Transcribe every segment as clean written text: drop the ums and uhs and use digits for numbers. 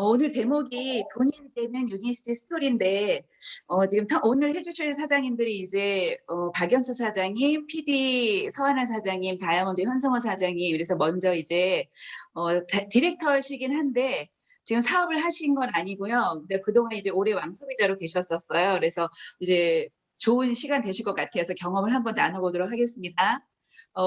오늘 대목이 돈이 되는 유니스트 스토리인데, 지금 오늘 해주실 사장님들이 이제, 박연수 사장님, PD 서하늘 사장님, 다이아몬드 현성호 사장님, 그래서 먼저 이제, 디렉터시긴 한데, 지금 사업을 하신 건 아니고요. 근데 그동안 이제 오래 왕소비자로 계셨었어요. 그래서 이제 좋은 시간 되실 것 같아서 경험을 한번 나눠보도록 하겠습니다.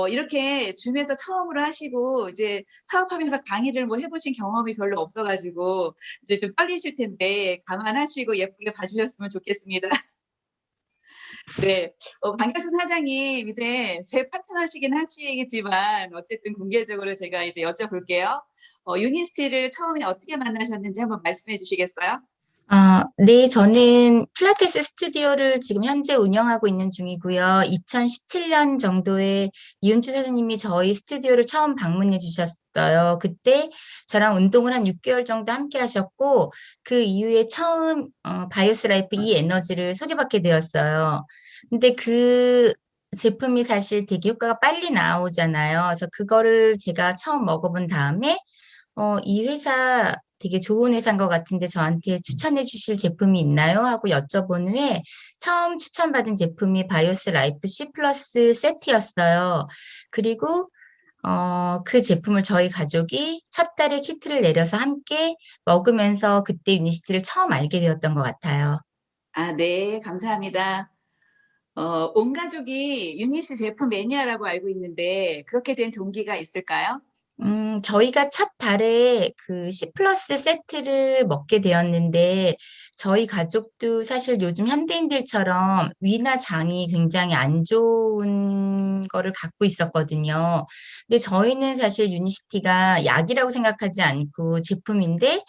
이렇게 줌에서 처음으로 하시고 이제 사업하면서 강의를 뭐 해보신 경험이 별로 없어가지고 이제 좀 떨리실 텐데 감안하시고 예쁘게 봐주셨으면 좋겠습니다. 네, 박여수 사장님 이제 제 파트너시긴 하시겠지만 어쨌든 공개적으로 제가 이제 여쭤볼게요. 유니스티를 처음에 어떻게 만나셨는지 한번 말씀해 주시겠어요? 네, 저는 필라테스 스튜디오를 지금 현재 운영하고 있는 중이고요. 2017년 정도에 이은주 사장님이 저희 스튜디오를 처음 방문해 주셨어요. 그때 저랑 운동을 한 6개월 정도 함께 하셨고, 그 이후에 처음 바이오스 라이프 이 에너지를 소개받게 되었어요. 근데 그 제품이 사실 되게 효과가 빨리 나오잖아요. 그래서 그거를 제가 처음 먹어본 다음에 이 회사 되게 좋은 회사인 것 같은데 저한테 추천해 주실 제품이 있나요? 하고 여쭤본 후에 처음 추천받은 제품이 바이오스 라이프 C 플러스 세트였어요. 그리고 그 제품을 저희 가족이 첫 달에 키트를 내려서 함께 먹으면서 그때 유니시티를 처음 알게 되었던 것 같아요. 아, 네, 감사합니다. 온 가족이 유니스 제품 매니아라고 알고 있는데 그렇게 된 동기가 있을까요? 저희가 첫 달에 그 C 플러스 세트를 먹게 되었는데, 저희 가족도 사실 요즘 현대인들처럼 위나 장이 굉장히 안 좋은 거를 갖고 있었거든요. 근데 저희는 사실 유니시티가 약이라고 생각하지 않고 제품인데,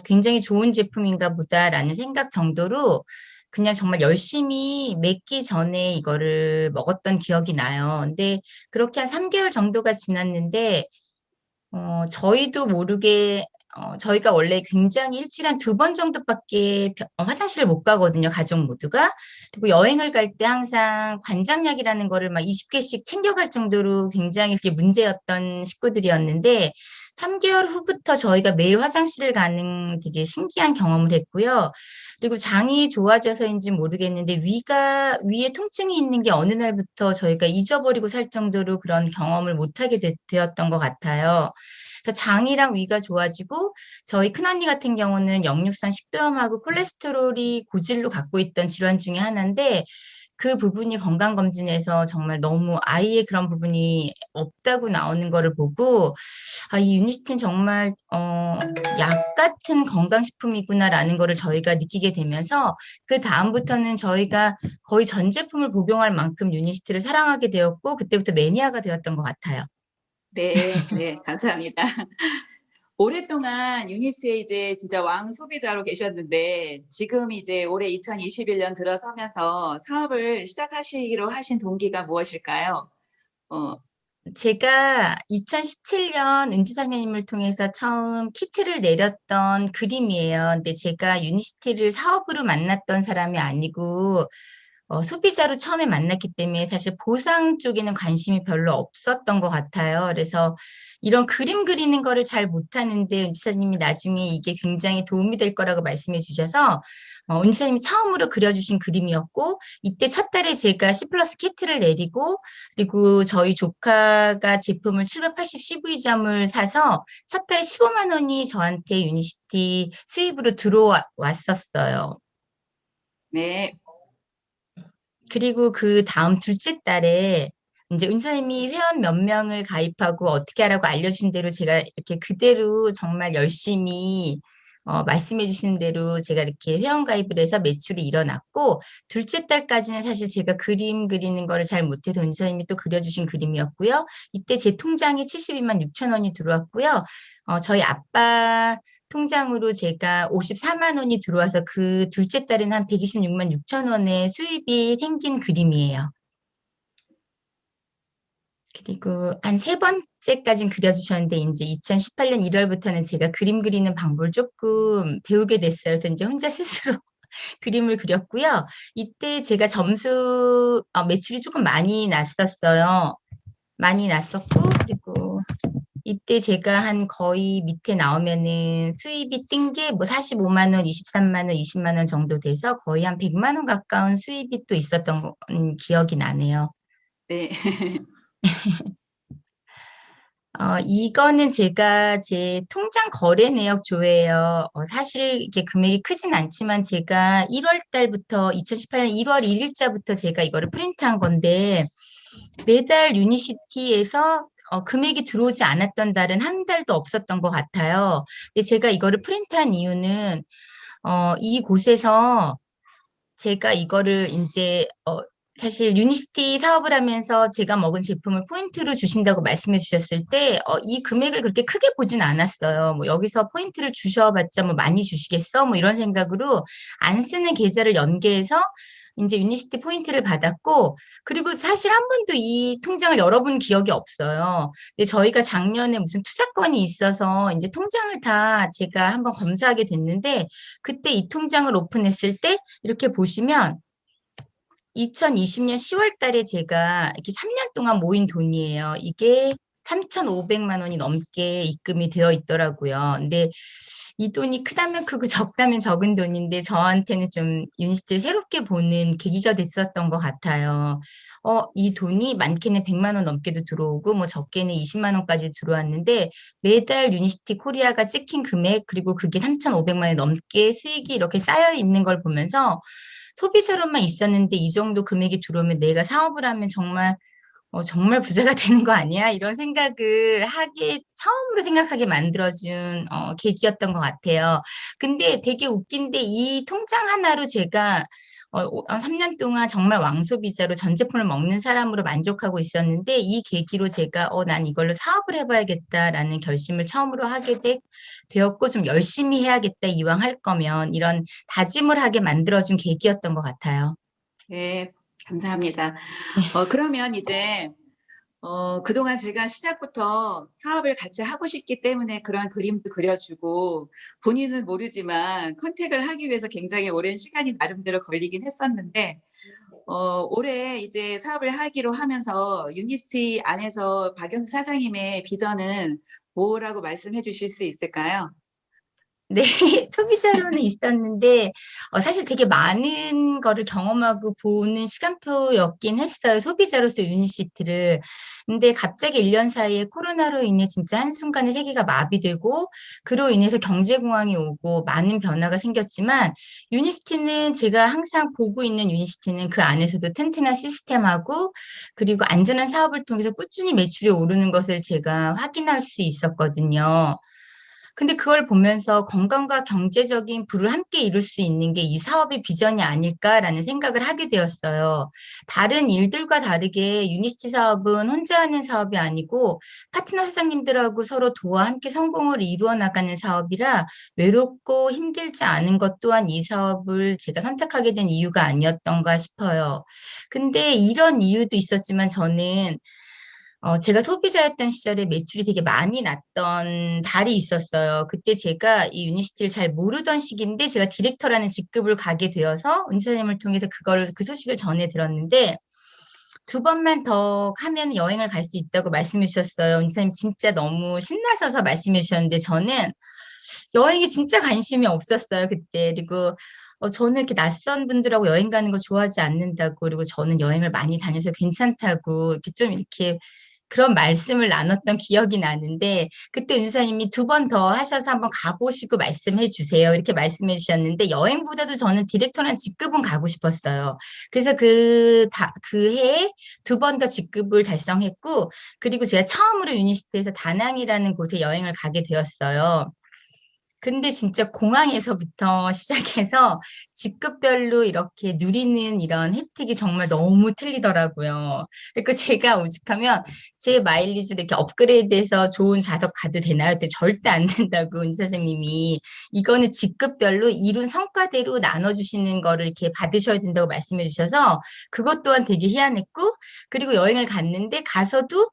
굉장히 좋은 제품인가 보다라는 생각 정도로 그냥 정말 열심히 맺기 전에 이거를 먹었던 기억이 나요. 근데 그렇게 한 3개월 정도가 지났는데, 저희도 모르게, 저희가 원래 굉장히 일주일에 한 2번 정도밖에 화장실을 못 가거든요, 가족 모두가. 그리고 여행을 갈 때 항상 관장약이라는 거를 막 20개씩 챙겨갈 정도로 굉장히 그게 문제였던 식구들이었는데, 3개월 후부터 저희가 매일 화장실을 가는 되게 신기한 경험을 했고요. 그리고 장이 좋아져서인지 모르겠는데, 위에 통증이 있는 게 어느 날부터 저희가 잊어버리고 살 정도로 그런 경험을 못하게 되었던 것 같아요. 그래서 장이랑 위가 좋아지고 저희 큰언니 같은 경우는 역류성 식도염하고 콜레스테롤이 고질로 갖고 있던 질환 중에 하나인데 그 부분이 건강검진에서 정말 너무 아이의 그런 부분이 없다고 나오는 거를 보고 이 유니스틴 정말 약 같은 건강식품이구나라는 거를 저희가 느끼게 되면서 그 다음부터는 저희가 거의 전 제품을 복용할 만큼 유니스트를 사랑하게 되었고 그때부터 매니아가 되었던 것 같아요. 네, 네, 감사합니다. 오랫동안 유니스에 이제 진짜 왕 소비자로 계셨는데 지금 이제 올해 2021년 들어서면서 사업을 시작하시기로 하신 동기가 무엇일까요? 어, 제가 2017년 은지사님을 통해서 처음 키트를 내렸던 그림이에요. 근데 제가 유니시티를 사업으로 만났던 사람이 아니고 소비자로 처음에 만났기 때문에 사실 보상 쪽에는 관심이 별로 없었던 것 같아요. 그래서 이런 그림 그리는 거를 잘 못하는데 은지사님이 나중에 이게 굉장히 도움이 될 거라고 말씀해 주셔서 은지사님이 처음으로 그려주신 그림이었고 이때 첫 달에 제가 C 플러스 키트를 내리고 그리고 저희 조카가 제품을 780 CV점을 사서 첫 달에 15만 원이 저한테 유니시티 수입으로 들어왔었어요. 네, 그리고 그 다음 둘째 달에 이제 은사님이 회원 몇 명을 가입하고 어떻게 하라고 알려주신 대로 제가 이렇게 그대로 정말 열심히 말씀해 주신 대로 제가 이렇게 회원 가입을 해서 매출이 일어났고 둘째 달까지는 사실 제가 그림 그리는 거를 잘 못해서 은사님이 또 그려주신 그림이었고요. 이때 제 통장에 72만 6천 원이 들어왔고요. 저희 아빠 통장으로 제가 54만 원이 들어와서 그 둘째 달에는 한 126만 6천 원의 수입이 생긴 그림이에요. 그리고 한 세 번째까지는 그려주셨는데 이제 2018년 1월부터는 제가 그림 그리는 방법을 조금 배우게 됐어요. 그래서 이제 혼자 스스로 그림을 그렸고요. 이때 제가 매출이 조금 많이 났었어요. 많이 났었고 그리고 이때 제가 한 거의 밑에 나오면은 수입이 뜬 게 뭐 45만 원, 23만 원, 20만 원 정도 돼서 거의 한 100만 원 가까운 수입이 또 있었던 기억이 나네요. 네. 이거는 제가 제 통장 거래 내역 조회예요. 사실 이게 금액이 크진 않지만 제가 1월 달부터 2018년 1월 1일자부터 제가 이거를 프린트한 건데 매달 유니시티에서 금액이 들어오지 않았던 달은 한 달도 없었던 것 같아요. 근데 제가 이거를 프린트한 이유는 이곳에서 제가 이거를 이제 사실 유니시티 사업을 하면서 제가 먹은 제품을 포인트로 주신다고 말씀해 주셨을 때 이 금액을 그렇게 크게 보진 않았어요. 뭐 여기서 포인트를 주셔봤자 뭐 많이 주시겠어? 뭐 이런 생각으로 안 쓰는 계좌를 연계해서 이제 유니시티 포인트를 받았고 그리고 사실 한 번도 이 통장을 열어본 기억이 없어요. 근데 저희가 작년에 무슨 투자건이 있어서 이제 통장을 다 제가 한번 검사하게 됐는데 그때 이 통장을 오픈했을 때 이렇게 보시면 2020년 10월 달에 제가 이렇게 3년 동안 모인 돈이에요. 이게 3,500만 원이 넘게 입금이 되어 있더라고요. 근데 이 돈이 크다면 크고 적다면 적은 돈인데 저한테는 좀 유니스트를 새롭게 보는 계기가 됐었던 것 같아요. 이 돈이 많게는 100만 원 넘게도 들어오고 뭐 적게는 20만 원까지 들어왔는데 매달 유니시티 코리아가 찍힌 금액 그리고 그게 3,500만 원 넘게 수익이 이렇게 쌓여 있는 걸 보면서 소비자로만 있었는데 이 정도 금액이 들어오면 내가 사업을 하면 정말 부자가 되는 거 아니야? 이런 생각을 처음으로 생각하게 만들어준 계기였던 것 같아요. 근데 되게 웃긴데 이 통장 하나로 제가 3년 동안 정말 왕소비자로 전 제품을 먹는 사람으로 만족하고 있었는데 이 계기로 제가 난 이걸로 사업을 해봐야겠다라는 결심을 처음으로 되었고 좀 열심히 해야겠다 이왕 할 거면 이런 다짐을 하게 만들어준 계기였던 것 같아요. 네, 감사합니다. 그러면 이제 그동안 제가 시작부터 사업을 같이 하고 싶기 때문에 그런 그림도 그려주고 본인은 모르지만 컨택을 하기 위해서 굉장히 오랜 시간이 나름대로 걸리긴 했었는데 올해 이제 사업을 하기로 하면서 유니스티 안에서 박연수 사장님의 비전은 뭐라고 말씀해 주실 수 있을까요? 네, 소비자로는 있었는데, 사실 되게 많은 거를 경험하고 보는 시간표였긴 했어요. 소비자로서 유니시티를. 근데 갑자기 1년 사이에 코로나로 인해 진짜 한순간에 세계가 마비되고, 그로 인해서 경제공황이 오고 많은 변화가 생겼지만, 유니시티는 제가 항상 보고 있는 유니시티는 그 안에서도 튼튼한 시스템하고, 그리고 안전한 사업을 통해서 꾸준히 매출이 오르는 것을 제가 확인할 수 있었거든요. 근데 그걸 보면서 건강과 경제적인 부를 함께 이룰 수 있는 게 이 사업의 비전이 아닐까라는 생각을 하게 되었어요. 다른 일들과 다르게 유니시티 사업은 혼자 하는 사업이 아니고 파트너 사장님들하고 서로 도와 함께 성공을 이루어 나가는 사업이라 외롭고 힘들지 않은 것 또한 이 사업을 제가 선택하게 된 이유가 아니었던가 싶어요. 근데 이런 이유도 있었지만 저는 제가 소비자였던 시절에 매출이 되게 많이 났던 달이 있었어요. 그때 제가 이 유니시티를 잘 모르던 시기인데 제가 디렉터라는 직급을 가게 되어서 은지사님을 통해서 그 소식을 전해 들었는데 두 번만 더 하면 여행을 갈 수 있다고 말씀해 주셨어요. 은지사님 진짜 너무 신나셔서 말씀해 주셨는데 저는 여행에 진짜 관심이 없었어요, 그때. 그리고 저는 이렇게 낯선 분들하고 여행 가는 거 좋아하지 않는다고, 그리고 저는 여행을 많이 다녀서 괜찮다고, 이렇게 좀 이렇게 그런 말씀을 나눴던 기억이 나는데, 그때 은사님이 두 번 더 하셔서 한번 가보시고 말씀해 주세요. 이렇게 말씀해 주셨는데, 여행보다도 저는 디렉터란 직급은 가고 싶었어요. 그래서 그 해에 두 번 더 직급을 달성했고, 그리고 제가 처음으로 유니시티에서 다낭이라는 곳에 여행을 가게 되었어요. 근데 진짜 공항에서부터 시작해서 직급별로 이렇게 누리는 이런 혜택이 정말 너무 틀리더라고요. 그리고 제가 오죽하면 제 마일리지를 이렇게 업그레이드해서 좋은 좌석 가도 되나요? 그때 절대 안 된다고 은 사장님이 이거는 직급별로 이룬 성과대로 나눠주시는 거를 이렇게 받으셔야 된다고 말씀해 주셔서 그것 또한 되게 희한했고 그리고 여행을 갔는데 가서도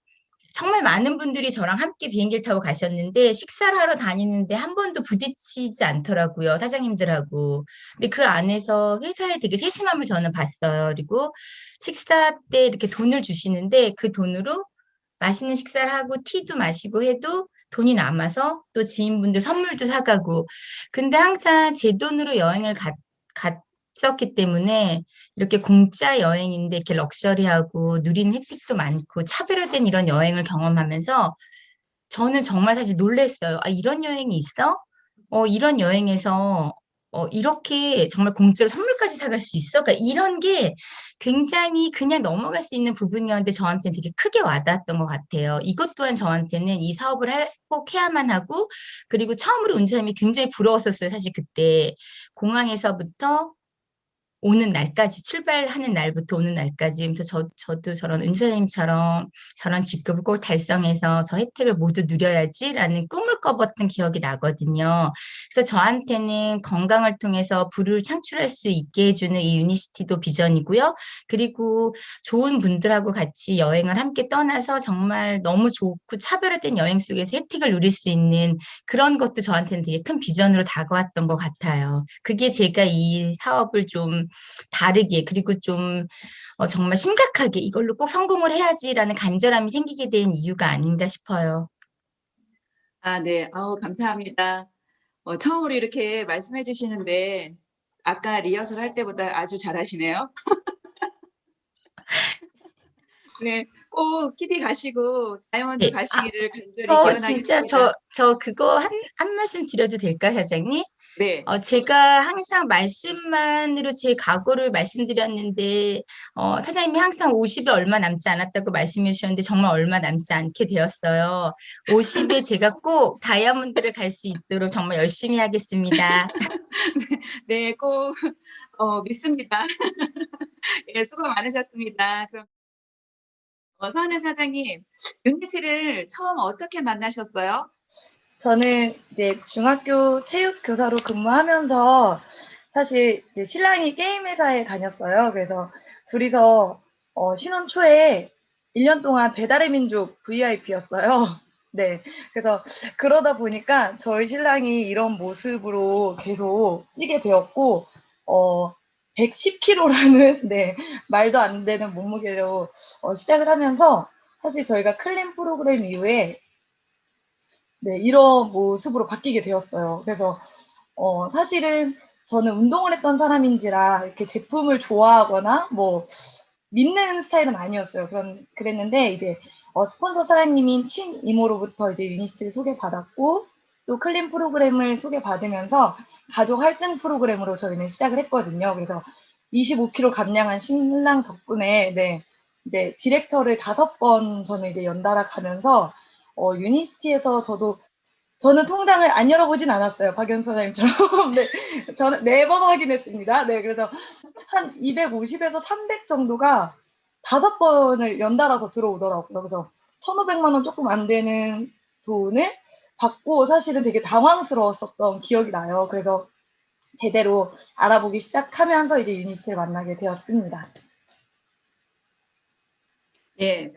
정말 많은 분들이 저랑 함께 비행기를 타고 가셨는데 식사를 하러 다니는데 한 번도 부딪히지 않더라고요, 사장님들하고. 근데 그 안에서 회사에 되게 세심함을 저는 봤어요. 그리고 식사 때 이렇게 돈을 주시는데 그 돈으로 맛있는 식사를 하고 티도 마시고 해도 돈이 남아서 또 지인분들 선물도 사가고. 근데 항상 제 돈으로 여행을 갔었기 때문에 이렇게 공짜 여행인데 이렇게 럭셔리하고 누리는 혜택도 많고 차별화된 이런 여행을 경험하면서 저는 정말 사실 놀랬어요. 아, 이런 여행이 있어? 이런 여행에서 이렇게 정말 공짜로 선물까지 사갈 수 있어? 그러니까 이런 게 굉장히 그냥 넘어갈 수 있는 부분이었는데 저한테는 되게 크게 와닿았던 것 같아요. 이것 또한 저한테는 이 사업을 꼭 해야만 하고, 그리고 처음으로 운전함이 굉장히 부러웠었어요. 사실 그때 공항에서부터 오는 날까지, 출발하는 날부터 오는 날까지. 그래서 저도 저런 은사님처럼 저런 직급을 꼭 달성해서 저 혜택을 모두 누려야지라는 꿈을 꿔봤던 기억이 나거든요. 그래서 저한테는 건강을 통해서 부를 창출할 수 있게 해주는 이 유니시티도 비전이고요. 그리고 좋은 분들하고 같이 여행을 함께 떠나서 정말 너무 좋고 차별화된 여행 속에서 혜택을 누릴 수 있는 그런 것도 저한테는 되게 큰 비전으로 다가왔던 것 같아요. 그게 제가 이 사업을 좀 다르게, 그리고 좀 정말 심각하게 이걸로 꼭 성공을 해야지라는 간절함이 생기게 된 이유가 아닌가 싶어요. 아, 네. 아우, 감사합니다. 처음으로 이렇게 말씀해 주시는데 아까 리허설 할 때보다 아주 잘하시네요. 네, 꼭 키티 가시고 다이아몬드 네. 아, 가시기를 간절히 저 진짜 기원하겠습니다. 저 그거 한 말씀 드려도 될까요, 사장님? 네, 제가 항상 말씀만으로 제 각오를 말씀드렸는데, 사장님이 항상 50에 얼마 남지 않았다고 말씀해 주셨는데, 정말 얼마 남지 않게 되었어요. 50에 제가 꼭 다이아몬드를 갈 수 있도록 정말 열심히 하겠습니다. 네, 꼭 믿습니다. 예, 수고 많으셨습니다. 그럼 서하늘 사장님, 윤희 씨를 처음 어떻게 만나셨어요? 저는 이제 중학교 체육 교사로 근무하면서 사실 이제 신랑이 게임 회사에 다녔어요. 그래서 둘이서 신혼 초에 1년 동안 배달의 민족 VIP였어요. 네. 그래서 그러다 보니까 저희 신랑이 이런 모습으로 계속 찌게 되었고, 110kg라는, 네, 말도 안 되는 몸무게로 시작을 하면서 사실 저희가 클린 프로그램 이후에 네, 이런 모습으로 바뀌게 되었어요. 그래서 사실은 저는 운동을 했던 사람인지라 이렇게 제품을 좋아하거나 뭐 믿는 스타일은 아니었어요. 그랬는데 이제 스폰서 사장님인 친이모로부터 이제 유니스트를 소개받았고 또 클린 프로그램을 소개받으면서 가족 할증 프로그램으로 저희는 시작을 했거든요. 그래서 25kg 감량한 신랑 덕분에 네, 이제 디렉터를 5번 저는 이제 연달아 가면서 유니스티에서 저는 통장을 안 열어보진 않았어요. 박연서 사장님처럼. 네, 저는 4번 확인했습니다. 네, 그래서 한 250에서 300 정도가 5번을 연달아서 들어오더라고요. 그래서 1,500만 원 조금 안 되는 돈을 받고 사실은 되게 당황스러웠었던 기억이 나요. 그래서 제대로 알아보기 시작하면서 이제 유니스트를 만나게 되었습니다. 예,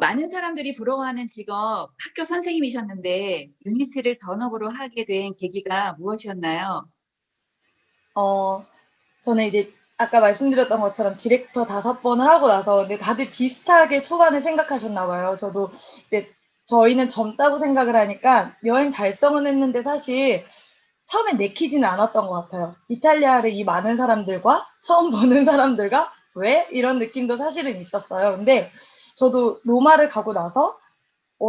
많은 사람들이 부러워하는 직업 학교 선생님이셨는데 윤희 씨를 전업으로 하게 된 계기가 무엇이었나요? 어, 저는 이제 아까 말씀드렸던 것처럼 디렉터 5번을 하고 나서 근데 다들 비슷하게 초반에 생각하셨나 봐요. 저도 이제 저희는 젊다고 생각을 하니까 여행 달성은 했는데 사실 처음엔 내키지는 않았던 것 같아요. 이탈리아를 이 많은 사람들과 처음 보는 사람들과 왜? 이런 느낌도 사실은 있었어요. 근데 저도 로마를 가고 나서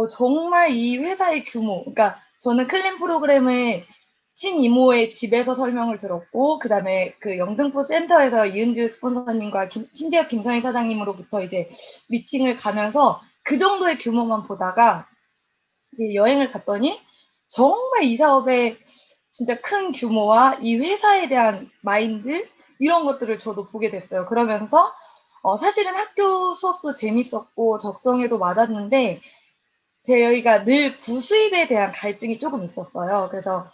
정말 이 회사의 규모, 그러니까 저는 클린 프로그램을 친이모의 집에서 설명을 들었고, 그 다음에 그 영등포 센터에서 이은주 스폰서님과 신재혁 김성희 사장님으로부터 이제 미팅을 가면서 그 정도의 규모만 보다가 이제 여행을 갔더니 정말 이 사업의 진짜 큰 규모와 이 회사에 대한 마인드, 이런 것들을 저도 보게 됐어요. 그러면서 사실은 학교 수업도 재밌었고 적성에도 맞았는데 저희가 늘 부수입에 대한 갈증이 조금 있었어요. 그래서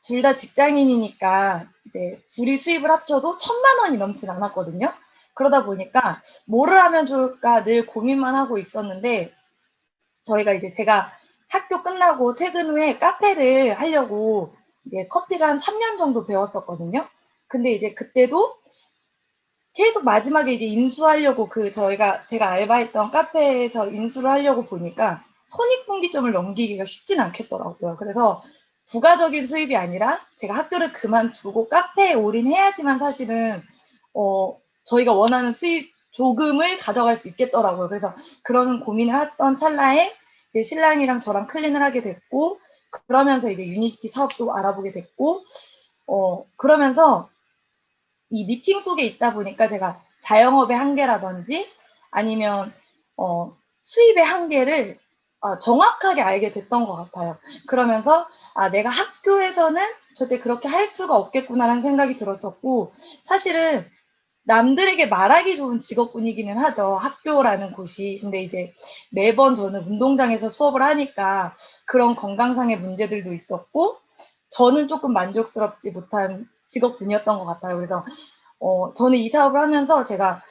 둘 다 직장인이니까 이제 둘이 수입을 합쳐도 1,000만 원이 넘진 않았거든요. 그러다 보니까 뭐를 하면 좋을까 늘 고민만 하고 있었는데 저희가 이제 제가 학교 끝나고 퇴근 후에 카페를 하려고 이제 커피를 한 3년 정도 배웠었거든요. 근데 이제 그때도 계속 마지막에 이제 인수하려고 제가 알바했던 카페에서 인수를 하려고 보니까 손익분기점을 넘기기가 쉽진 않겠더라고요. 그래서 부가적인 수입이 아니라 제가 학교를 그만두고 카페에 올인해야지만 사실은 저희가 원하는 수입 조금을 가져갈 수 있겠더라고요. 그래서 그런 고민을 했던 찰나에 이제 신랑이랑 저랑 클린을 하게 됐고, 그러면서 이제 유니시티 사업도 알아보게 됐고, 그러면서 이 미팅 속에 있다 보니까 제가 자영업의 한계라든지 아니면 수입의 한계를 정확하게 알게 됐던 것 같아요. 그러면서 내가 학교에서는 절대 그렇게 할 수가 없겠구나라는 생각이 들었었고, 사실은 남들에게 말하기 좋은 직업군이기는 하죠. 학교라는 곳이. 근데 이제 매번 저는 운동장에서 수업을 하니까 그런 건강상의 문제들도 있었고, 저는 조금 만족스럽지 못한 직업군이었던 것 같아요. 그래서 저는 이 사업을 하면서 제가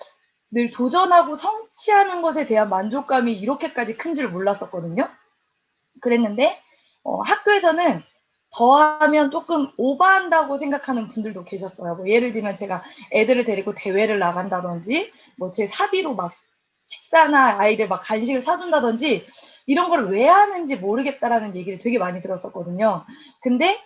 늘 도전하고 성취하는 것에 대한 만족감이 이렇게까지 큰 줄 몰랐었거든요. 그랬는데 학교에서는 더하면 조금 오버한다고 생각하는 분들도 계셨어요. 뭐 예를 들면 제가 애들을 데리고 대회를 나간다든지, 뭐 제 사비로 막 식사나 아이들 막 간식을 사준다든지, 이런 걸 왜 하는지 모르겠다라는 얘기를 되게 많이 들었었거든요. 근데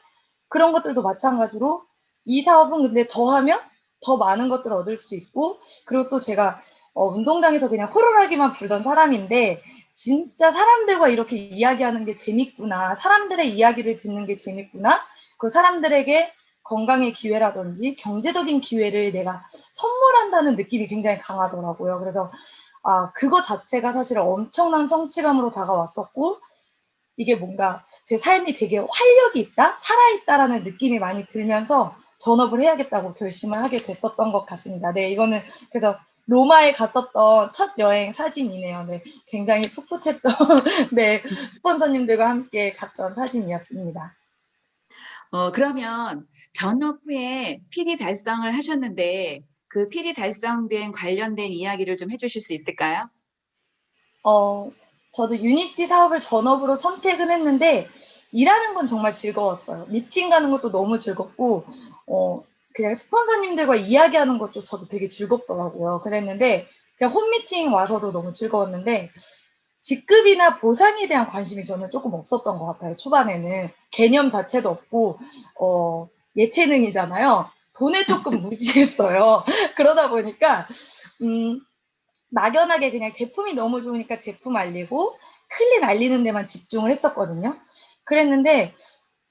그런 것들도 마찬가지로 이 사업은 근데 더하면 더 많은 것들을 얻을 수 있고, 그리고 또 제가 운동장에서 그냥 호루라기만 불던 사람인데 진짜 사람들과 이렇게 이야기하는 게 재밌구나, 사람들의 이야기를 듣는 게 재밌구나, 그 사람들에게 건강의 기회라든지 경제적인 기회를 내가 선물한다는 느낌이 굉장히 강하더라고요. 그래서 그거 자체가 사실 엄청난 성취감으로 다가왔었고, 이게 뭔가 제 삶이 되게 활력이 있다, 살아있다라는 느낌이 많이 들면서 전업을 해야겠다고 결심을 하게 됐었던 것 같습니다. 네, 이거는 그래서 로마에 갔었던 첫 여행 사진이네요. 네, 굉장히 풋풋했던 네, 스폰서님들과 함께 갔던 사진이었습니다. 그러면 전업 후에 PD 달성을 하셨는데 그 PD 달성된 관련된 이야기를 좀 해주실 수 있을까요? 저도 유니시티 사업을 전업으로 선택은 했는데 일하는 건 정말 즐거웠어요. 미팅 가는 것도 너무 즐겁고 그냥 스폰서님들과 이야기하는 것도 저도 되게 즐겁더라고요. 그랬는데 그냥 홈미팅 와서도 너무 즐거웠는데 직급이나 보상에 대한 관심이 저는 조금 없었던 것 같아요. 초반에는 개념 자체도 없고 예체능이잖아요. 돈에 조금 무지했어요. 그러다 보니까 막연하게 그냥 제품이 너무 좋으니까 제품 알리고 클린 알리는 데만 집중을 했었거든요. 그랬는데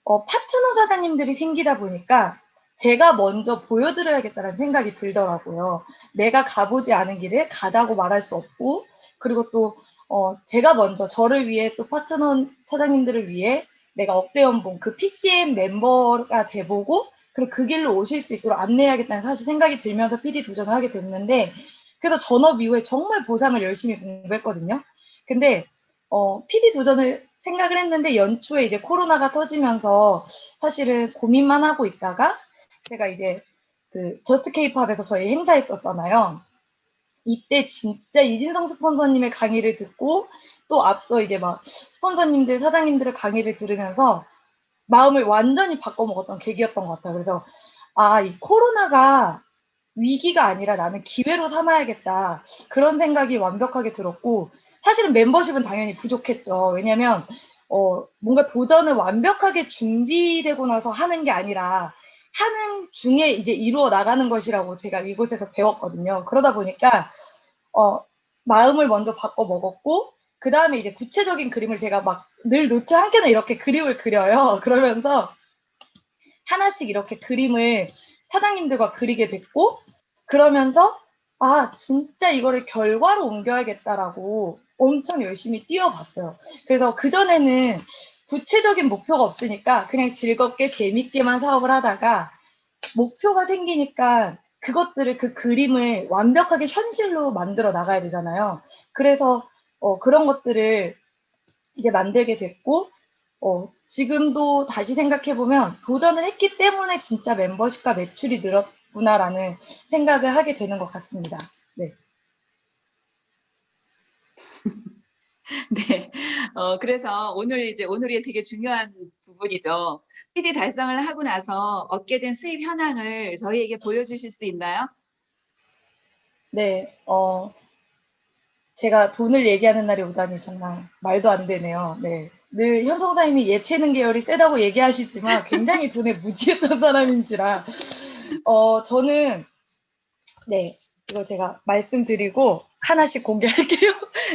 파트너 사장님들이 생기다 보니까 제가 먼저 보여드려야겠다는 생각이 들더라고요. 내가 가보지 않은 길을 가자고 말할 수 없고, 그리고 또 제가 먼저 저를 위해 또 파트너 사장님들을 위해 내가 억대 연봉 그 PCM 멤버가 돼보고, 그리고 그 길로 오실 수 있도록 안내해야겠다는 사실 생각이 들면서 PD 도전을 하게 됐는데, 그래서 전업 이후에 정말 보상을 열심히 공부했거든요. 근데 PD 도전을 생각을 했는데 연초에 이제 코로나가 터지면서 사실은 고민만 하고 있다가 제가 이제 그 저스트 케이팝에서 저희 행사했었잖아요. 이때 진짜 이진성 스폰서님의 강의를 듣고 또 앞서 이제 막 스폰서님들, 사장님들의 강의를 들으면서 마음을 완전히 바꿔먹었던 계기였던 것 같아요. 그래서 이 코로나가 위기가 아니라 나는 기회로 삼아야겠다. 그런 생각이 완벽하게 들었고, 사실은 멤버십은 당연히 부족했죠. 왜냐면 뭔가 도전을 완벽하게 준비되고 나서 하는 게 아니라 하는 중에 이제 이루어 나가는 것이라고 제가 이곳에서 배웠거든요. 그러다 보니까 마음을 먼저 바꿔 먹었고, 그 다음에 이제 구체적인 그림을 제가 막 늘 노트 한 켠에 이렇게 그림을 그려요. 그러면서 하나씩 이렇게 그림을 사장님들과 그리게 됐고, 그러면서 진짜 이거를 결과로 옮겨야겠다라고 엄청 열심히 뛰어봤어요. 그래서 그전에는 구체적인 목표가 없으니까 그냥 즐겁게 재밌게만 사업을 하다가 목표가 생기니까 그것들을, 그 그림을 완벽하게 현실로 만들어 나가야 되잖아요. 그래서 그런 것들을 이제 만들게 됐고, 지금도 다시 생각해보면 도전을 했기 때문에 진짜 멤버십과 매출이 늘었구나라는 생각을 하게 되는 것 같습니다. 네. 네. 그래서 오늘이 되게 중요한 부분이죠. PD 달성을 하고 나서 얻게 된 수입 현황을 저희에게 보여주실 수 있나요? 네, 제가 돈을 얘기하는 날이 오다니 정말 말도 안 되네요. 네. 늘 현성사님이 예체능 계열이 세다고 얘기하시지만 굉장히 돈에 무지했던 사람인지라, 저는, 네, 이거 제가 말씀드리고 하나씩 공개할게요.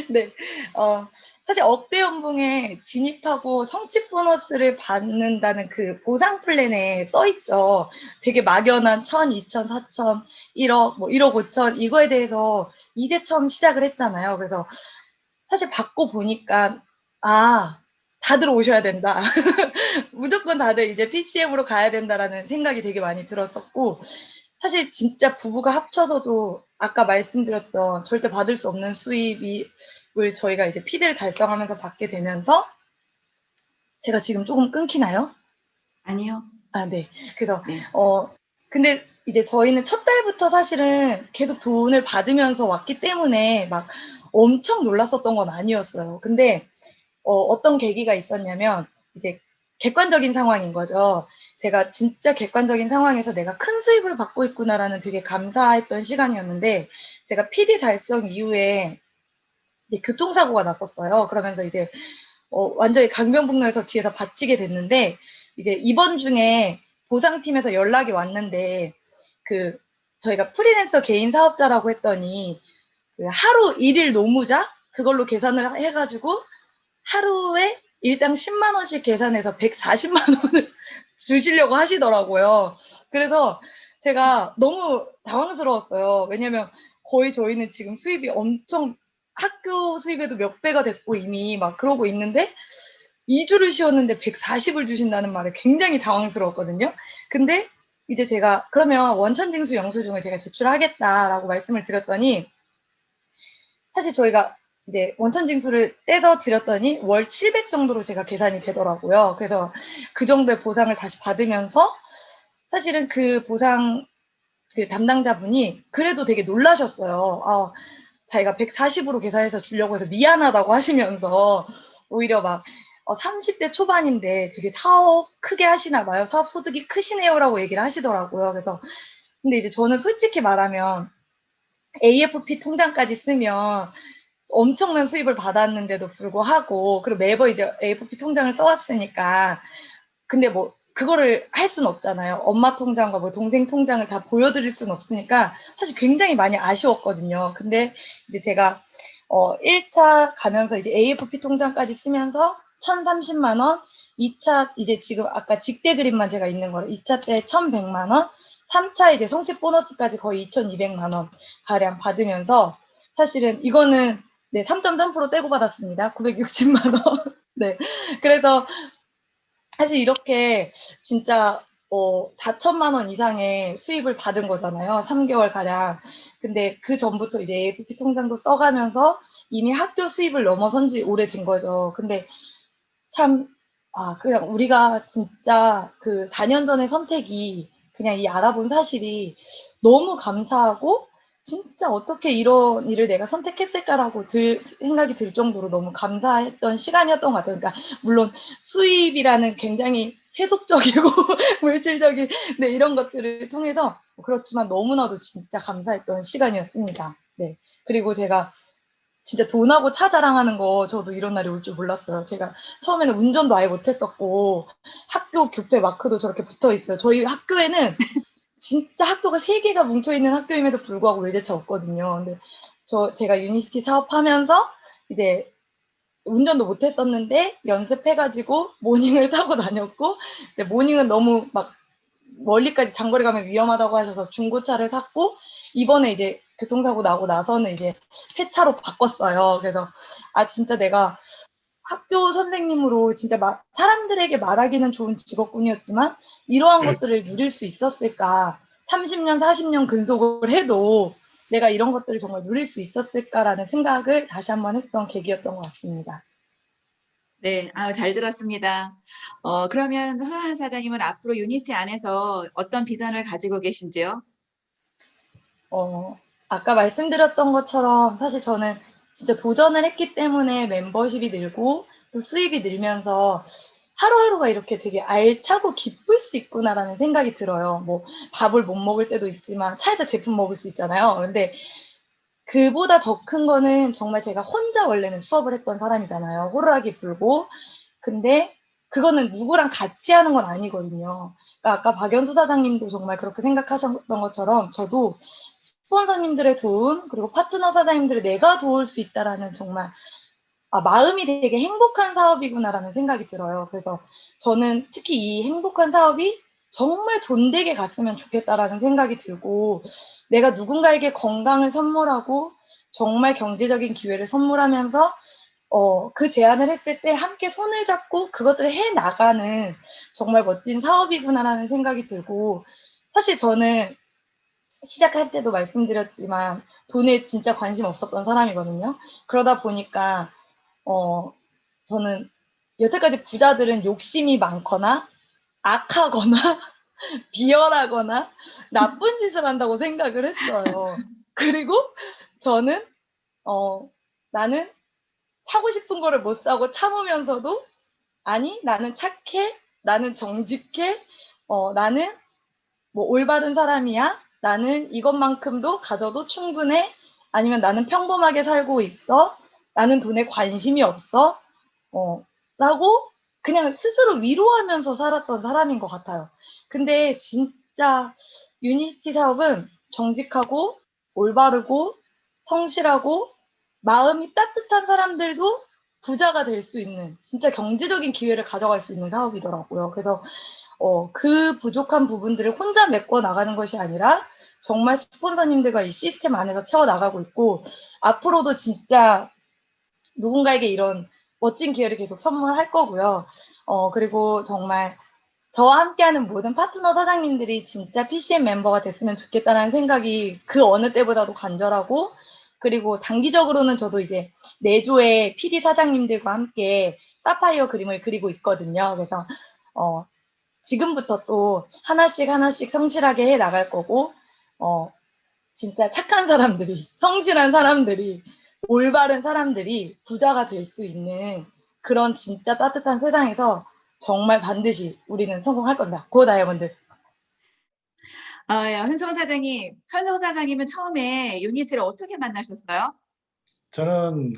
네, 어, 사실 억대 연봉에 진입하고 성취 보너스를 받는다는 그 보상 플랜에 써 있죠. 되게 막연한 1,000, 2,000, 4,000, 1억, 뭐 1억 5천 이거에 대해서 이제 처음 시작을 했잖아요. 그래서 사실 받고 보니까 아, 다들 오셔야 된다. 무조건 다들 이제 PCM으로 가야 된다라는 생각이 되게 많이 들었었고 사실 진짜 부부가 합쳐서도 아까 말씀드렸던 절대 받을 수 없는 수입을 저희가 이제 PD를 달성하면서 받게 되면서 제가 지금 조금 끊기나요? 아니요. 아, 네. 그래서 네. 근데 이제 저희는 첫 달부터 사실은 계속 돈을 받으면서 왔기 때문에 막 엄청 놀랐었던 건 아니었어요. 근데 어떤 계기가 있었냐면 이제 객관적인 상황인 거죠. 제가 진짜 객관적인 상황에서 내가 큰 수입을 받고 있구나라는 되게 감사했던 시간이었는데 제가 PD 달성 이후에 이제 교통사고가 났었어요. 그러면서 이제 완전히 강변북로에서 뒤에서 받치게 됐는데 이제 입원 중에 보상팀에서 연락이 왔는데 그 저희가 프리랜서 개인 사업자라고 했더니 그 하루 일일 노무자 그걸로 계산을 해가지고 하루에 일당 10만 원씩 계산해서 140만 원을 주시려고 하시더라고요. 그래서 제가 너무 당황스러웠어요. 왜냐면 거의 저희는 지금 수입이 엄청 학교 수입에도 몇 배가 됐고 이미 막 그러고 있는데 2주를 쉬었는데 140을 주신다는 말에 굉장히 당황스러웠거든요. 근데 이제 제가 그러면 원천징수 영수증을 제가 제출하겠다라고 말씀을 드렸더니 사실 저희가 이제 원천징수를 떼서 드렸더니 월 700 정도로 제가 계산이 되더라고요. 그래서 그 정도의 보상을 다시 받으면서 사실은 그 보상 그 담당자분이 그래도 되게 놀라셨어요. 자기가 140으로 계산해서 주려고 해서 미안하다고 하시면서 오히려 막 30대 초반인데 되게 사업 크게 하시나 봐요. 사업 소득이 크시네요라고 얘기를 하시더라고요. 그래서 근데 이제 저는 솔직히 말하면 AFP 통장까지 쓰면 엄청난 수입을 받았는데도 불구하고 그리고 매번 이제 AFP 통장을 써왔으니까 근데 뭐 그거를 할 수는 없잖아요. 엄마 통장과 뭐 동생 통장을 다 보여드릴 수는 없으니까 사실 굉장히 많이 아쉬웠거든요. 근데 이제 제가 1차 가면서 이제 AFP 통장까지 쓰면서 1,030만 원, 2차 이제 지금 아까 직대 그림만 제가 있는 거로 2차 때 1,100만 원, 3차 이제 성취 보너스까지 거의 2,200만 원 가량 받으면서 사실은 이거는 네, 3.3% 떼고 받았습니다. 960만 원. 네. 그래서 사실 이렇게 진짜 4천만 원 이상의 수입을 받은 거잖아요. 3개월 가량. 근데 그 전부터 이제 AFP 통장도 써가면서 이미 학교 수입을 넘어선 지 오래된 거죠. 근데 참, 그냥 우리가 진짜 그 4년 전의 선택이 그냥 이 알아본 사실이 너무 감사하고 진짜 어떻게 이런 일을 내가 선택했을까라고 생각이 들 정도로 너무 감사했던 시간이었던 것 같아요. 그러니까 물론 수입이라는 굉장히 세속적이고 물질적인 네, 이런 것들을 통해서 그렇지만 너무나도 진짜 감사했던 시간이었습니다. 네. 그리고 제가 진짜 돈하고 차 자랑하는 거 저도 이런 날이 올 줄 몰랐어요. 제가 처음에는 운전도 아예 못했었고 학교 교패 마크도 저렇게 붙어 있어요. 저희 학교에는 진짜 학교가 3개가 뭉쳐있는 학교임에도 불구하고 외제차 없거든요. 근데 제가 유니시티 사업하면서 이제 운전도 못했었는데 연습해가지고 모닝을 타고 다녔고 이제 모닝은 너무 막 멀리까지 장거리 가면 위험하다고 하셔서 중고차를 샀고 이번에 이제 교통사고 나고 나서는 이제 새 차로 바꿨어요. 그래서 진짜 내가 학교 선생님으로 진짜 사람들에게 말하기는 좋은 직업군이었지만 이러한 것들을 누릴 수 있었을까? 30년, 40년 근속을 해도 내가 이런 것들을 정말 누릴 수 있었을까라는 생각을 다시 한번 했던 계기였던 것 같습니다. 네, 잘 들었습니다. 그러면 서하나 사장님은 앞으로 유니스티 안에서 어떤 비전을 가지고 계신지요? 아까 말씀드렸던 것처럼 사실 저는 진짜 도전을 했기 때문에 멤버십이 늘고 또 수입이 늘면서 하루하루가 이렇게 되게 알차고 기쁠 수 있구나라는 생각이 들어요. 뭐 밥을 못 먹을 때도 있지만 차에서 제품 먹을 수 있잖아요. 근데 그보다 더 큰 거는 정말 제가 혼자 원래는 수업을 했던 사람이잖아요. 호루라기 불고. 근데 그거는 누구랑 같이 하는 건 아니거든요. 그러니까 아까 박연수 사장님도 정말 그렇게 생각하셨던 것처럼 저도 스폰서님들의 도움 그리고 파트너 사장님들을 내가 도울 수 있다라는 정말 마음이 되게 행복한 사업이구나라는 생각이 들어요. 그래서 저는 특히 이 행복한 사업이 정말 돈 되게 갔으면 좋겠다라는 생각이 들고 내가 누군가에게 건강을 선물하고 정말 경제적인 기회를 선물하면서 그 제안을 했을 때 함께 손을 잡고 그것들을 해 나가는 정말 멋진 사업이구나라는 생각이 들고 사실 저는 시작할 때도 말씀드렸지만 돈에 진짜 관심 없었던 사람이거든요. 그러다 보니까 저는 여태까지 부자들은 욕심이 많거나 악하거나 비열하거나 나쁜 짓을 한다고 생각을 했어요. 그리고 저는 나는 사고 싶은 거를 못 사고 참으면서도 아니 나는 착해, 나는 정직해, 나는 뭐 올바른 사람이야, 나는 이것만큼도 가져도 충분해, 아니면 나는 평범하게 살고 있어, 나는 돈에 관심이 없어, 라고 그냥 스스로 위로하면서 살았던 사람인 것 같아요. 근데 진짜 유니시티 사업은 정직하고 올바르고 성실하고 마음이 따뜻한 사람들도 부자가 될 수 있는 진짜 경제적인 기회를 가져갈 수 있는 사업이더라고요. 그래서 그 부족한 부분들을 혼자 메꿔 나가는 것이 아니라 정말 스폰서님들과 이 시스템 안에서 채워 나가고 있고 앞으로도 진짜 누군가에게 이런 멋진 기회를 계속 선물할 거고요. 그리고 정말 저와 함께하는 모든 파트너 사장님들이 진짜 PCM 멤버가 됐으면 좋겠다는 생각이 그 어느 때보다도 간절하고 그리고 단기적으로는 저도 이제 내조의 PD 사장님들과 함께 사파이어 그림을 그리고 있거든요. 그래서 지금부터 또 하나씩 하나씩 성실하게 해 나갈 거고 진짜 착한 사람들이 성실한 사람들이 올바른 사람들이 부자가 될 수 있는 그런 진짜 따뜻한 세상에서 정말 반드시 우리는 성공할 겁니다. 고 다이아몬드. 현성 사장님, 현성 사장님은 처음에 유닛을 어떻게 만나셨어요? 저는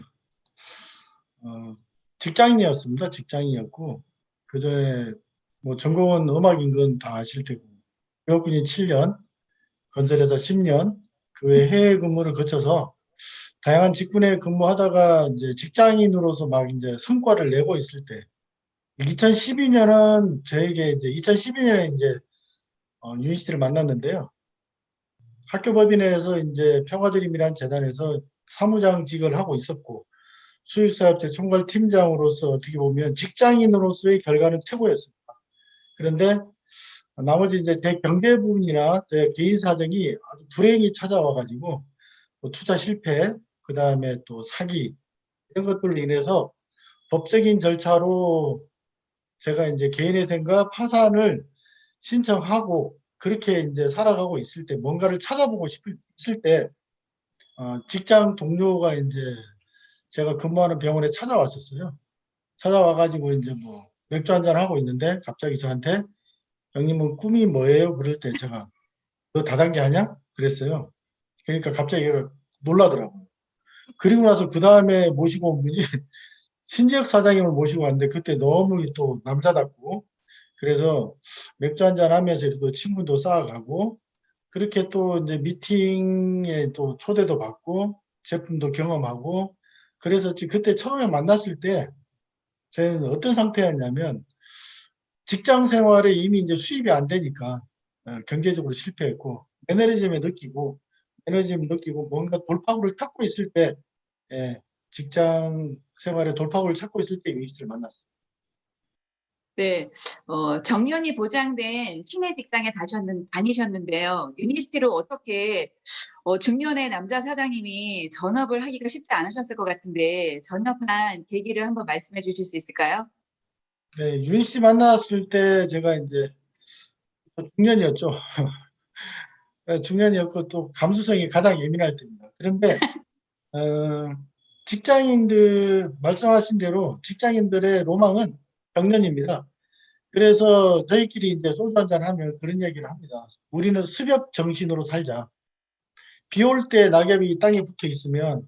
직장인이었습니다. 직장인이었고 그전에 뭐 전공은 음악인 건 다 아실 테고 교육군인 7년, 건설회사 10년, 그 외 해외 근무를 거쳐서 다양한 직군에 근무하다가 이제 직장인으로서 막 이제 성과를 내고 있을 때 2012년은 저에게 이제 2012년에 이제 유니시티를 만났는데요. 학교법인에서 이제 평화드림이라는 재단에서 사무장직을 하고 있었고 수익사업체 총괄팀장으로서 어떻게 보면 직장인으로서의 결과는 최고였습니다. 그런데 나머지 이제 제 경제 부분이나 제 개인 사정이 아주 불행히 찾아와가지고 뭐 투자 실패, 그 다음에 또 사기 이런 것들로 인해서 법적인 절차로 제가 이제 개인회생과 파산을 신청하고 그렇게 이제 살아가고 있을 때 뭔가를 찾아보고 있을 때 직장 동료가 이제 제가 근무하는 병원에 찾아왔었어요. 찾아와가지고 이제 뭐 맥주 한잔 하고 있는데 갑자기 저한테 형님은 꿈이 뭐예요? 그럴 때 제가 너 다단계 하냐? 그랬어요. 그러니까 갑자기 얘가 놀라더라고요. 그리고 나서 그 다음에 모시고 온 분이 신지혁 사장님을 모시고 왔는데 그때 너무 또 남자답고 그래서 맥주 한잔 하면서 또 친분도 쌓아가고 그렇게 또 이제 미팅에 또 초대도 받고 제품도 경험하고 그래서 그때 처음에 만났을 때 저는 어떤 상태였냐면 직장 생활에 이미 이제 수입이 안 되니까 경제적으로 실패했고 매너리즘을 느끼고 뭔가 돌파구를 찾고 있을 때 예, 직장 생활에 돌파구를 찾고 있을 때 유니스를 만났어요. 네, 정년이 보장된 시내 직장에 다니셨는데요. 유니스티로 어떻게 중년의 남자 사장님이 전업을 하기가 쉽지 않으셨을 것 같은데 전업한 계기를 한번 말씀해 주실 수 있을까요? 네, 유니스 만났을 때 제가 이제 중년이었죠. 중년이었고 또 감수성이 가장 예민할 때입니다. 그런데 직장인들 말씀하신 대로 직장인들의 로망은 정년입니다. 그래서 저희끼리 이제 소주 한잔 하면 그런 얘기를 합니다. 우리는 수렵 정신으로 살자. 비 올 때 낙엽이 땅에 붙어 있으면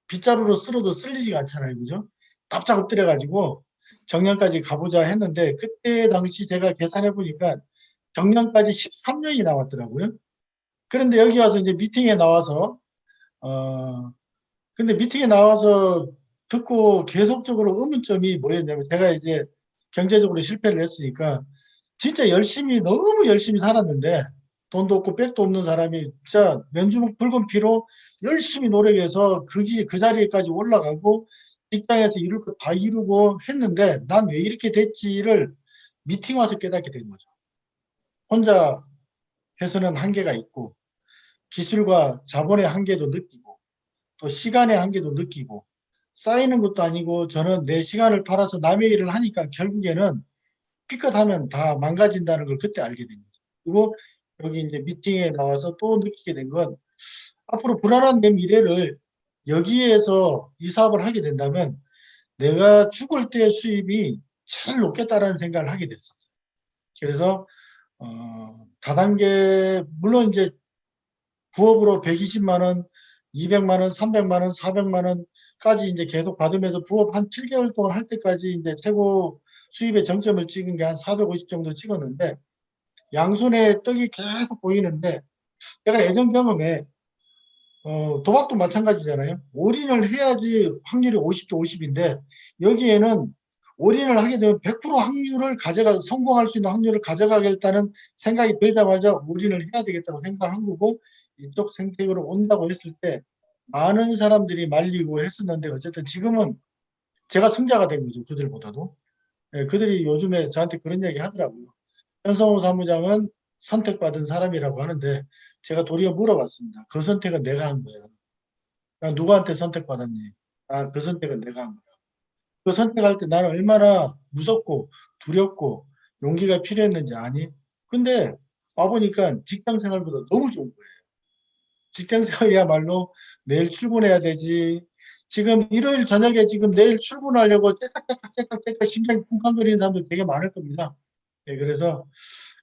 빗자루로 쓸어도 쓸리지가 않잖아요. 그죠? 납작 엎드려가지고 정년까지 가보자 했는데 그때 당시 제가 계산해 보니까 정년까지 13년이 남았더라고요. 그런데 여기 와서 이제 미팅에 나와서 근데 미팅에 나와서 듣고 계속적으로 의문점이 뭐였냐면 제가 이제 경제적으로 실패를 했으니까 진짜 열심히 너무 열심히 살았는데 돈도 없고 백도 없는 사람이 진짜 맨주먹 붉은 피로 열심히 노력해서 그 자리에까지 올라가고 직장에서 이룰 거 다 이루고 했는데 난 왜 이렇게 됐지를 미팅 와서 깨닫게 된 거죠. 혼자 해서는 한계가 있고 기술과 자본의 한계도 느끼고 또 시간의 한계도 느끼고 쌓이는 것도 아니고 저는 내 시간을 팔아서 남의 일을 하니까 결국에는 삐끗하면 다 망가진다는 걸 그때 알게 된 거죠. 그리고 여기 이제 미팅에 나와서 또 느끼게 된 건 앞으로 불안한 내 미래를 여기에서 이 사업을 하게 된다면 내가 죽을 때 수입이 제일 높겠다라는 생각을 하게 됐었어요. 그래서 다단계 물론 이제 부업으로 120만 원, 200만 원, 300만 원, 400만 원까지 이제 계속 받으면서 부업 한 7개월 동안 할 때까지 이제 최고 수입의 정점을 찍은 게 한 450 정도 찍었는데 양손에 떡이 계속 보이는데 제가 예전 경험에 도박도 마찬가지잖아요. 올인을 해야지 확률이 50대 50인데 여기에는 올인을 하게 되면 100% 확률을 성공할 수 있는 확률을 가져가겠다는 생각이 들자마자 올인을 해야 되겠다고 생각한 거고 이쪽 생태계로 온다고 했을 때 많은 사람들이 말리고 했었는데 어쨌든 지금은 제가 승자가 된 거죠. 그들보다도. 예, 그들이 요즘에 저한테 그런 얘기 하더라고요. 현성호 사무장은 선택받은 사람이라고 하는데 제가 도리어 물어봤습니다. 그 선택은 내가 한 거야. 난 누구한테 선택받았니? 그 선택은 내가 한 거야. 그 선택할 때 나는 얼마나 무섭고 두렵고 용기가 필요했는지 아니? 근데 와보니까 직장 생활보다 너무 좋은 거예요. 직장 생활이야말로 내일 출근해야 되지. 지금 일요일 저녁에 지금 내일 출근하려고 째깍째깍 심장이 쿵쾅거리는 사람들 되게 많을 겁니다. 예, 그래서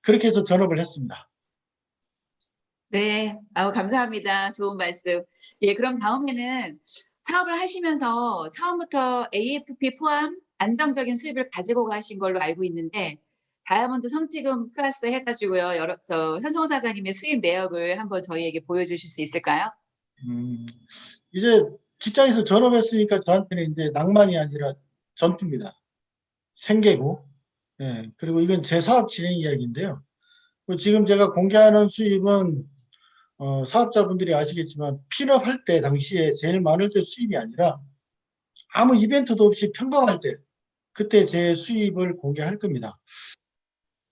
그렇게 해서 전업을 했습니다. 네, 감사합니다. 좋은 말씀. 예, 그럼 다음에는 사업을 하시면서 처음부터 AFP 포함 안정적인 수입을 가지고 가신 걸로 알고 있는데 다이아몬드 선지금 플러스 해가지고요. 현성호 사장님의 수입 내역을 한번 저희에게 보여주실 수 있을까요? 이제 직장에서 전업했으니까 저한테는 이제 낭만이 아니라 전투입니다. 생계고. 예, 그리고 이건 제 사업 진행 이야기인데요. 지금 제가 공개하는 수입은 사업자분들이 아시겠지만 핀업할 때 당시에 제일 많을 때 수입이 아니라 아무 이벤트도 없이 평범할 때 그때 제 수입을 공개할 겁니다.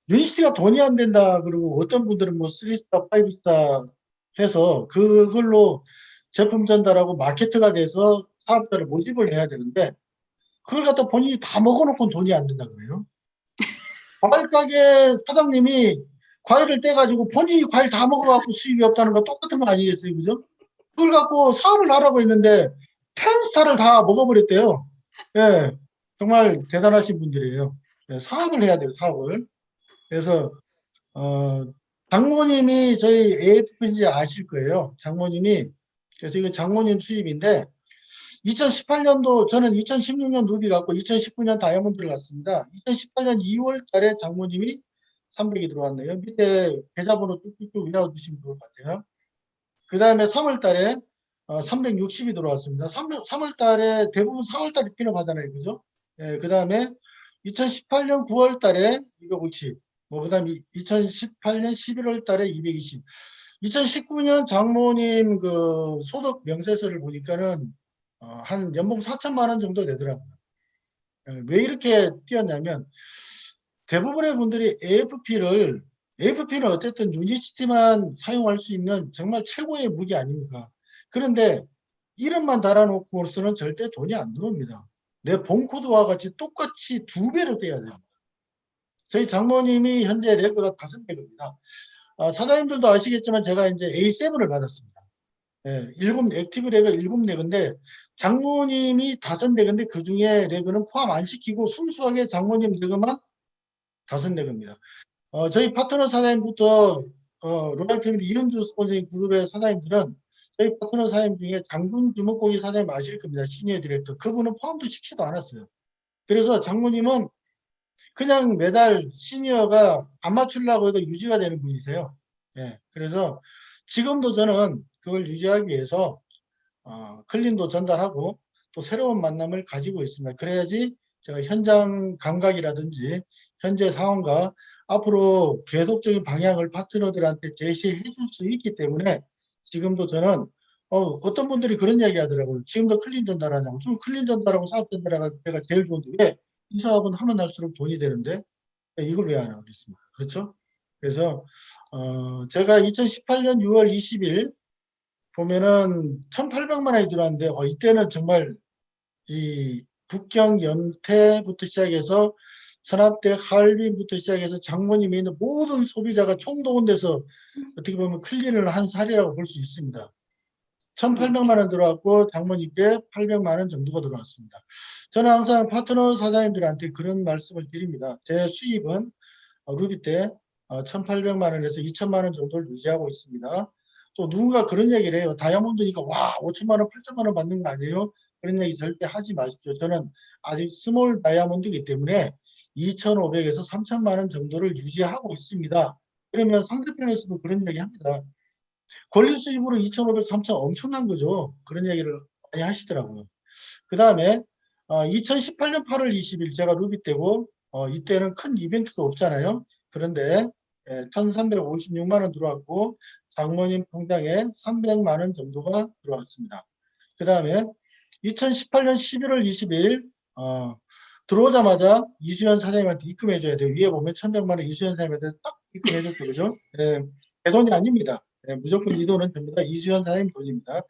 유니스티가 돈이 안 된다 그러고 어떤 분들은 뭐 3스타, 5스타 해서 그걸로 제품 전달하고 마케트가 돼서 사업자를 모집을 해야 되는데 그걸 갖다 본인이 다 먹어놓고 돈이 안 된다 그래요. 과일 가게 사장님이 과일을 떼가지고 본인이 과일 다 먹어갖고 수입이 없다는 거 똑같은 거 아니겠어요, 그죠? 그걸 갖고 사업을 하라고 했는데 10스타를 다 먹어버렸대요. 예, 정말 대단하신 분들이에요. 예, 사업을 해야 돼요, 사업을. 그래서 장모님이 저희 AFP인지 아실 거예요. 장모님이 그래서 이거 장모님 수입인데 2018년도 저는 2016년 누비 갖고 2019년 다이아몬드를 갔습니다. 2018년 2월 달에 장모님이 300이 들어왔네요. 밑에 계좌번호 쭉쭉쭉 외워두시면 좋을 것 같아요. 그 다음에 3월 달에 360이 들어왔습니다. 3월 달에 대부분 4월 달에 핀업 하잖아요. 그죠? 예, 그 다음에 2018년 9월 달에 250, 그 다음에 2018년 11월 달에 220. 2019년 장모님 그 소득 명세서를 보니까는 한 연봉 4천만 원 정도 되더라고요. 왜 이렇게 뛰었냐면 대부분의 분들이 AFP는 어쨌든 유니시티만 사용할 수 있는 정말 최고의 무기 아닙니까? 그런데 이름만 달아놓고서는 절대 돈이 안 들어옵니다. 내 본코드와 같이 똑같이 2배로 떼야 됩니다. 저희 장모님이 현재 레그가 5배입니다. 사장님들도 아시겠지만 제가 이제 A7을 받았습니다. 예, 액티브 레그 7레그인데 장모님이 5레그인데 그 중에 레그는 포함 안 시키고 순수하게 장모님 레그만 5레그입니다. 저희 파트너 사장님부터 로얄 패밀리 이현주 스폰서링 그룹의 사장님들은 저희 파트너 사장님 중에 장군 주먹고기 사장님 아실 겁니다. 시니어 디렉터. 그분은 포함도 시키지도 않았어요. 그래서 장모님은 그냥 매달 시니어가 안 맞추려고 해도 유지가 되는 분이세요. 예, 그래서 지금도 저는 그걸 유지하기 위해서 클린도 전달하고 또 새로운 만남을 가지고 있습니다. 그래야지 제가 현장 감각이라든지 현재 상황과 앞으로 계속적인 방향을 파트너들한테 제시해 줄 수 있기 때문에 지금도 저는 어떤 분들이 그런 이야기 하더라고요. 지금도 클린 전달하냐고. 좀 클린 전달하고 사업 전달하고 내가 제일 좋은데 왜 이 사업은 하면 할수록 돈이 되는데 이걸 왜 안 하고 있습니까? 그렇죠? 그래서 제가 2018년 6월 20일 보면은 1,800만 원이 들어왔는데 이때는 정말 이 북경 연태부터 시작해서 선압대 하얼빈부터 시작해서 장모님이 있는 모든 소비자가 총동원돼서 어떻게 보면 클린을 한 살이라고 볼 수 있습니다. 1,800만 원 들어왔고 장모님께 800만 원 정도가 들어왔습니다. 저는 항상 파트너 사장님들한테 그런 말씀을 드립니다. 제 수입은 루비 때 1,800만 원에서 2,000만 원 정도를 유지하고 있습니다. 또 누군가 그런 얘기를 해요. 다이아몬드니까 와 5천만 원, 8천만 원 받는 거 아니에요? 그런 얘기 절대 하지 마십시오. 저는 아직 스몰 다이아몬드이기 때문에 2,500에서 3천만 원 정도를 유지하고 있습니다. 그러면 상대편에서도 그런 얘기 합니다. 권리 수입으로 2,500, 3,000 엄청난 거죠. 그런 얘기를 많이 하시더라고요. 그 다음에 2018년 8월 20일 제가 루비 때고 이때는 큰 이벤트도 없잖아요. 그런데 1,356만 원 들어왔고 장모님 통장에 300만 원 정도가 들어왔습니다. 그 다음에 2018년 11월 20일 들어오자마자 이수연 사장님한테 입금해줘야 돼요. 위에 보면 1,100만 원 이수연 사장님한테 딱 입금해줬죠. 그죠? 제 돈이 아닙니다. 무조건 이 돈은 전부 다 이수연 사장님 돈입니다.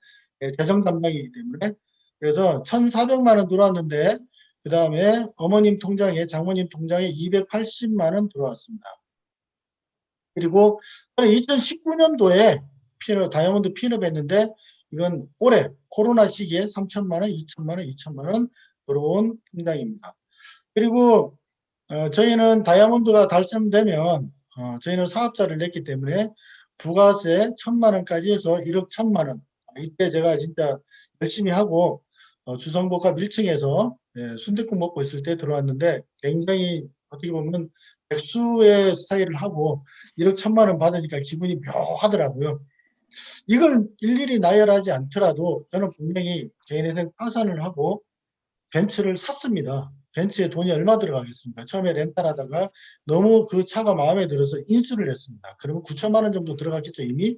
재정 담당이기 때문에. 그래서 1,400만 원 들어왔는데 그 다음에 어머님 통장에 장모님 통장에 280만 원 들어왔습니다. 그리고 2019년도에 다이아몬드 피업 했는데 이건 올해 코로나 시기에 3천만 원, 2천만 원, 2천만 원 들어온 통장입니다. 그리고 저희는 다이아몬드가 달성되면 저희는 사업자를 냈기 때문에 부가세 1,000만 원까지 해서 1억 1,000만 원. 이때 제가 진짜 열심히 하고 주성복합 1층에서 순댓국 먹고 있을 때 들어왔는데 굉장히 어떻게 보면 백수의 스타일을 하고 1억 1,000만 원 받으니까 기분이 묘하더라고요. 이걸 일일이 나열하지 않더라도 저는 분명히 개인회생 파산을 하고 벤츠를 샀습니다. 벤츠에 돈이 얼마 들어가겠습니까? 처음에 렌탈하다가 너무 그 차가 마음에 들어서 인수를 했습니다. 그러면 9천만 원 정도 들어갔겠죠, 이미?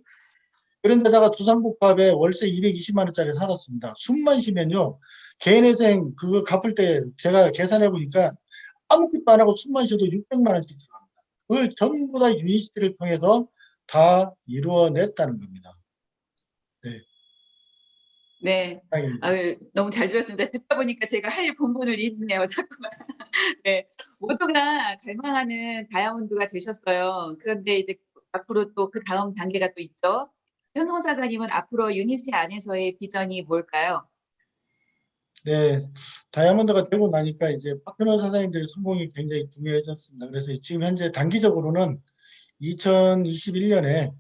그런데다가 두산복합에 월세 220만 원짜리 살았습니다. 숨만 쉬면요. 개인회생 그거 갚을 때 제가 계산해 보니까 아무것도 안 하고 숨만 쉬어도 600만 원씩 들어갑니다. 그걸 전부 다 유니시티를 통해서 다 이루어냈다는 겁니다. 네. 네. 너무 잘 들었습니다. 듣다 보니까 제가 할 본분을 잊네요. 자꾸만. 네. 모두가 갈망하는 다이아몬드가 되셨어요. 그런데 이제 앞으로 또 그 다음 단계가 또 있죠. 현성 사장님은 앞으로 유니세 안에서의 비전이 뭘까요? 네, 다이아몬드가 되고 나니까 이제 파트너 사장님들의 성공이 굉장히 중요해졌습니다. 그래서 지금 현재 단기적으로는 2021년에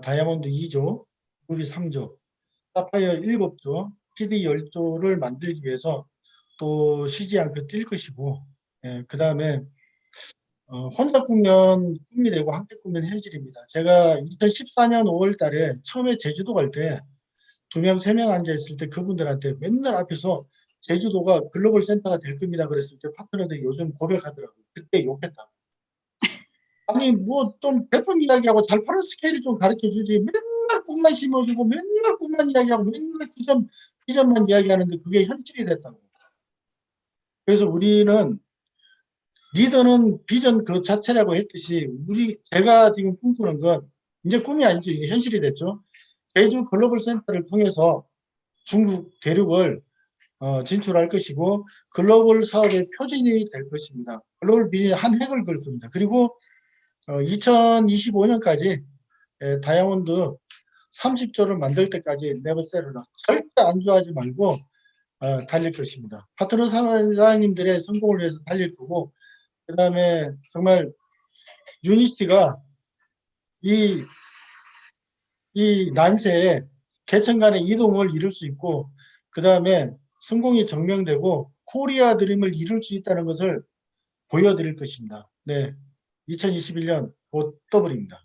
다이아몬드 2조, 루비 3조, 사파이어 7조, PD 10조를 만들기 위해서 또 쉬지 않고 뛸 것이고, 그 다음에 혼자 꾸면 꿈이 되고 함께 꾸면 현실입니다. 제가 2014년 5월 달에 처음에 제주도 갈 때 2명, 3명 앉아있을 때 그분들한테 맨날 앞에서 제주도가 글로벌 센터가 될 겁니다. 그랬을 때 파트너들이 요즘 고백하더라고요. 그때 욕했다고. 아니 뭐 좀 베푼 이야기하고 잘 파는 스케일 좀 가르쳐주지 맨날 꿈만 심어주고 맨날 꿈만 이야기하고 맨날 비전만 이야기하는데 그게 현실이 됐다고. 그래서 우리는 리더는 비전 그 자체라고 했듯이 제가 지금 꿈꾸는 건 이제 꿈이 아니죠. 이게 현실이 됐죠. 제주 글로벌 센터를 통해서 중국 대륙을 진출할 것이고 글로벌 사업의 표준이 될 것입니다. 글로벌 비전의 한 획을 그을 겁니다. 그리고 2025년까지 다이아몬드 30조를 만들 때까지 네버셀러라 절대 안주하지 말고 달릴 것입니다. 파트너 사장님들의 성공을 위해서 달릴 거고 그 다음에 정말 유니시티가 이 난세에 계층 간의 이동을 이룰 수 있고 그 다음에 성공이 증명되고 코리아 드림을 이룰 수 있다는 것을 보여드릴 것입니다. 네, 2021년 곧 더블입니다.